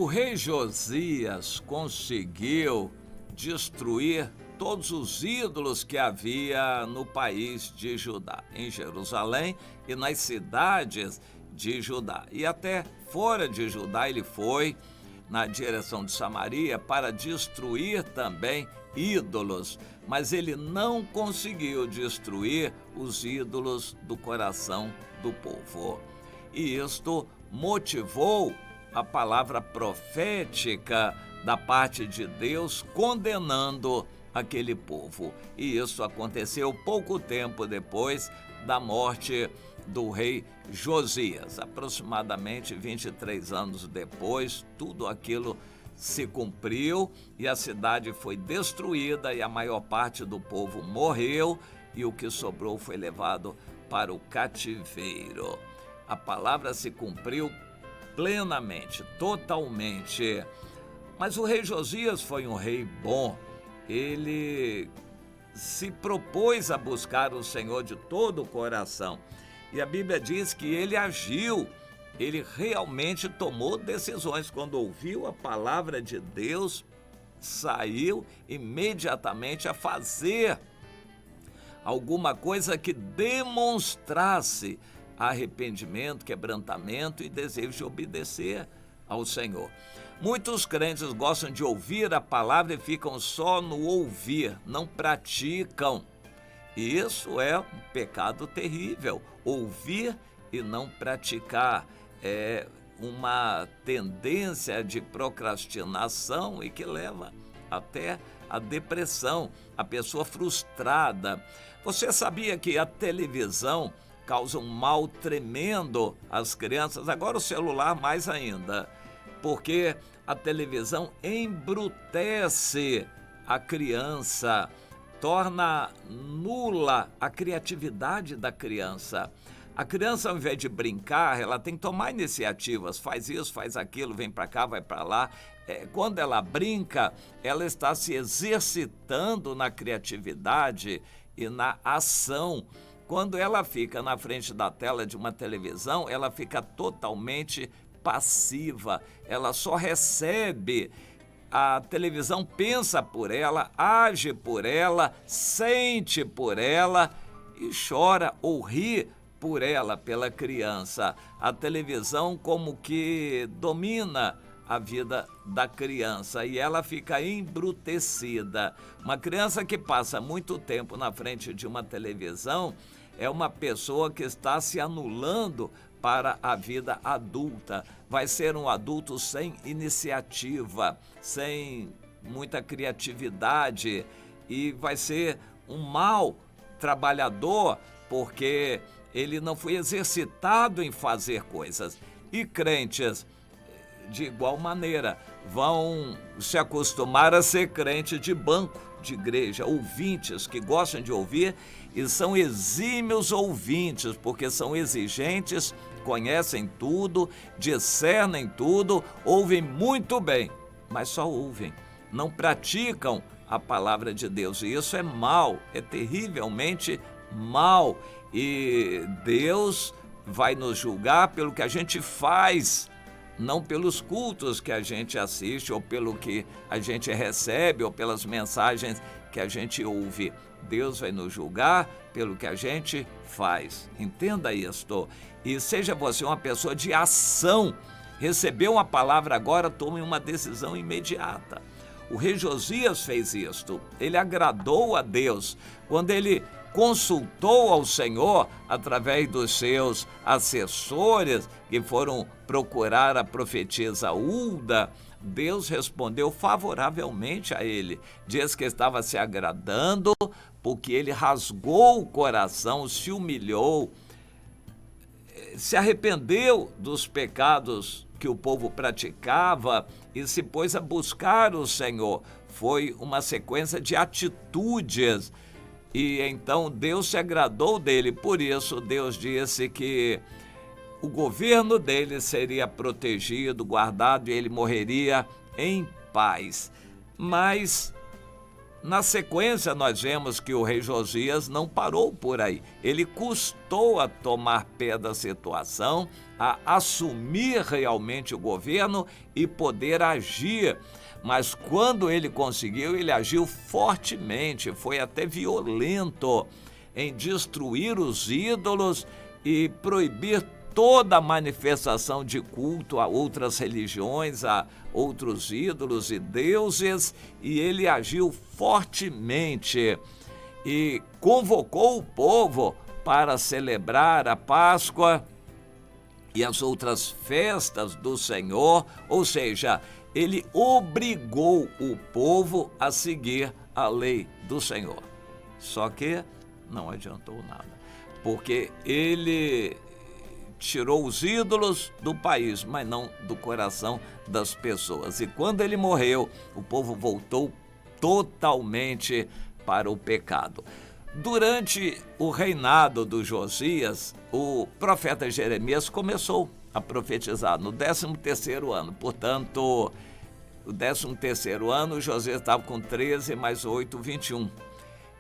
O rei Josias conseguiu destruir todos os ídolos que havia no país de Judá, em Jerusalém e nas cidades de Judá. E até fora de Judá ele foi na direção de Samaria para destruir também ídolos, mas ele não conseguiu destruir os ídolos do coração do povo. E isto motivou a palavra profética da parte de Deus condenando aquele povo. E isso aconteceu pouco tempo depois da morte do rei Josias. Aproximadamente 23 anos depois, tudo aquilo se cumpriu e a cidade foi destruída e a maior parte do povo morreu e o que sobrou foi levado para o cativeiro. A palavra se cumpriu plenamente, totalmente. Mas o rei Josias foi um rei bom. Ele se propôs a buscar o Senhor de todo o coração. E a Bíblia diz que ele agiu, ele realmente tomou decisões. Quando ouviu a palavra de Deus, saiu imediatamente a fazer alguma coisa que demonstrasse arrependimento, quebrantamento e desejo de obedecer ao Senhor. Muitos crentes gostam de ouvir a palavra e ficam só no ouvir, não praticam. E isso é um pecado terrível. Ouvir e não praticar é uma tendência de procrastinação e que leva até a depressão, a pessoa frustrada. Você sabia que a televisão causa um mal tremendo às crianças? Agora o celular mais ainda, porque a televisão embrutece a criança, torna nula a criatividade da criança. A criança, ao invés de brincar, ela tem que tomar iniciativas, faz isso, faz aquilo, vem para cá, vai para lá. Quando ela brinca, ela está se exercitando na criatividade e na ação. Quando ela fica na frente da tela de uma televisão, ela fica totalmente passiva, ela só recebe. A televisão pensa por ela, age por ela, sente por ela e chora ou ri por ela, pela criança. A televisão como que domina a vida da criança e ela fica embrutecida. Uma criança que passa muito tempo na frente de uma televisão é uma pessoa que está se anulando para a vida adulta. Vai ser um adulto sem iniciativa, sem muita criatividade e vai ser um mau trabalhador porque ele não foi exercitado em fazer coisas. E crentes, de igual maneira, vão se acostumar a ser crente de banco de igreja, ouvintes que gostam de ouvir e são exímios ouvintes, porque são exigentes, conhecem tudo, discernem tudo, ouvem muito bem, mas só ouvem, não praticam a palavra de Deus. E isso é mal, é terrivelmente mal. E Deus vai nos julgar pelo que a gente faz, não pelos cultos que a gente assiste, ou pelo que a gente recebe, ou pelas mensagens que a gente ouve. Deus vai nos julgar pelo que a gente faz. Entenda isto. E seja você uma pessoa de ação. Recebeu uma palavra agora, tome uma decisão imediata. O rei Josias fez isto. Ele agradou a Deus quando ele consultou ao Senhor através dos seus assessores que foram procurar a profetisa Hulda. Deus respondeu favoravelmente a ele. Diz que estava se agradando porque ele rasgou o coração, se humilhou, se arrependeu dos pecados que o povo praticava e se pôs a buscar o Senhor. Foi uma sequência de atitudes. E então Deus se agradou dele. Por isso Deus disse que o governo dele seria protegido, guardado e ele morreria em paz. Mas Na sequência, nós vemos que o rei Josias não parou por aí. Ele custou a tomar pé da situação, a assumir realmente o governo e poder agir. Mas quando ele conseguiu, ele agiu fortemente, foi até violento em destruir os ídolos e proibir toda a manifestação de culto a outras religiões, a outros ídolos e deuses, e ele agiu fortemente e convocou o povo para celebrar a Páscoa e as outras festas do Senhor, ou seja, ele obrigou o povo a seguir a lei do Senhor. Só que não adiantou nada, porque ele tirou os ídolos do país, mas não do coração das pessoas. E quando ele morreu, o povo voltou totalmente para o pecado. Durante o reinado do Josias, o profeta Jeremias começou a profetizar no 13º ano. Portanto, o 13º ano, Josias estava com 13 mais 8, 21.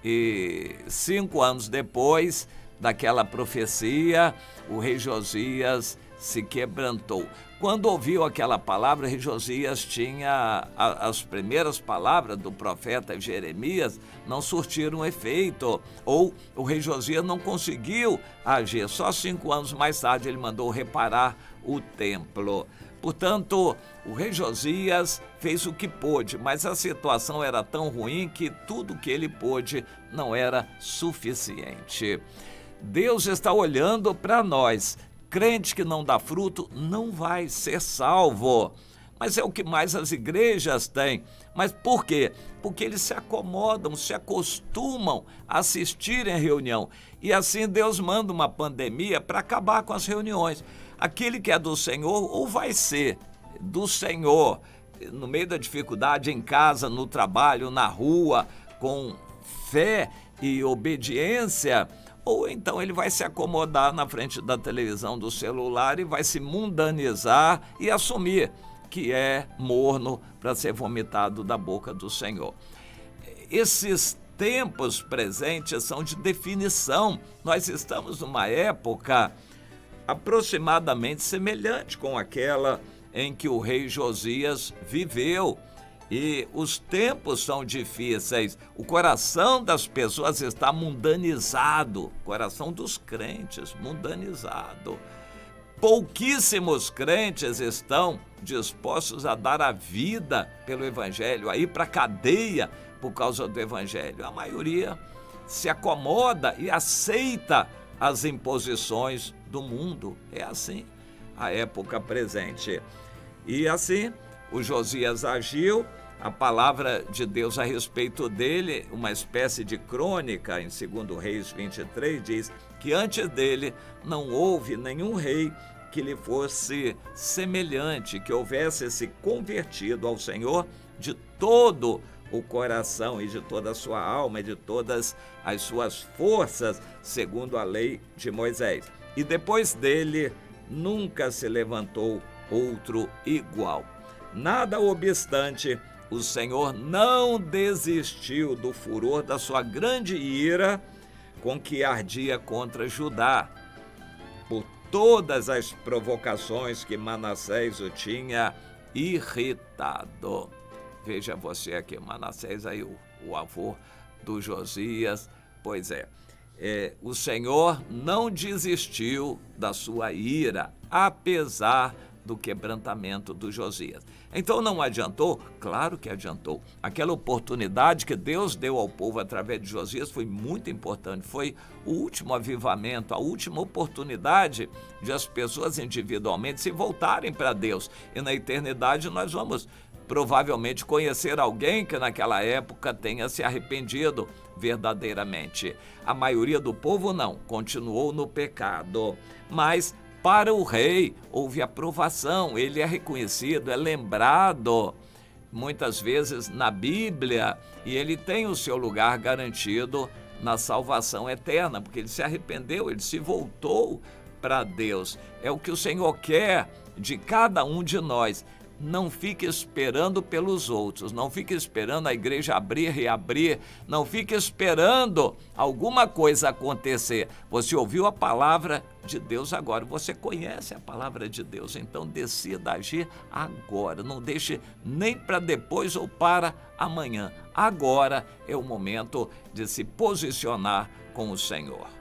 E 5 anos depois daquela profecia, o rei Josias se quebrantou. Quando ouviu aquela palavra, o rei Josias tinha as primeiras palavras do profeta Jeremias não surtiram efeito, ou o rei Josias não conseguiu agir. Só 5 anos mais tarde ele mandou reparar o templo. Portanto, o rei Josias fez o que pôde, mas a situação era tão ruim que tudo que ele pôde não era suficiente. Deus está olhando para nós. Crente que não dá fruto não vai ser salvo. Mas é o que mais as igrejas têm. Mas por quê? Porque eles se acomodam, se acostumam a assistir em reunião. E assim Deus manda uma pandemia para acabar com as reuniões. Aquele que é do Senhor, ou vai ser do Senhor, no meio da dificuldade, em casa, no trabalho, na rua, com fé e obediência, ou então ele vai se acomodar na frente da televisão, do celular, e vai se mundanizar e assumir que é morno para ser vomitado da boca do Senhor. Esses tempos presentes são de definição. Nós estamos numa época aproximadamente semelhante com aquela em que o rei Josias viveu. E os tempos são difíceis, o coração das pessoas está mundanizado, o coração dos crentes mundanizado. Pouquíssimos crentes estão dispostos a dar a vida pelo Evangelho, a ir para a cadeia por causa do Evangelho. A maioria se acomoda e aceita as imposições do mundo. É assim a época presente. E assim o Josias agiu. A palavra de Deus a respeito dele, uma espécie de crônica em 2 Reis 23, diz que antes dele não houve nenhum rei que lhe fosse semelhante, que houvesse se convertido ao Senhor de todo o coração e de toda a sua alma e de todas as suas forças, segundo a lei de Moisés. E depois dele nunca se levantou outro igual. Nada obstante, o Senhor não desistiu do furor da sua grande ira com que ardia contra Judá, por todas as provocações que Manassés o tinha irritado. Veja você aqui, Manassés aí, o avô do Josias. Pois é, o Senhor não desistiu da sua ira, apesar do quebrantamento do Josias. Então não adiantou? Claro que adiantou. Aquela oportunidade que Deus deu ao povo através de Josias foi muito importante. Foi o último avivamento, a última oportunidade de as pessoas individualmente se voltarem para Deus. E na eternidade nós vamos provavelmente conhecer alguém que naquela época tenha se arrependido verdadeiramente. A maioria do povo não, continuou no pecado. Mas para o rei houve aprovação, ele é reconhecido, é lembrado muitas vezes na Bíblia, e ele tem o seu lugar garantido na salvação eterna, porque ele se arrependeu, ele se voltou para Deus. É o que o Senhor quer de cada um de nós, não fique esperando pelos outros, não fique esperando a igreja abrir e abrir, não fique esperando alguma coisa acontecer. Você ouviu a palavra de Deus agora, você conhece a palavra de Deus, então decida agir agora, não deixe nem para depois ou para amanhã. Agora é o momento de se posicionar com o Senhor.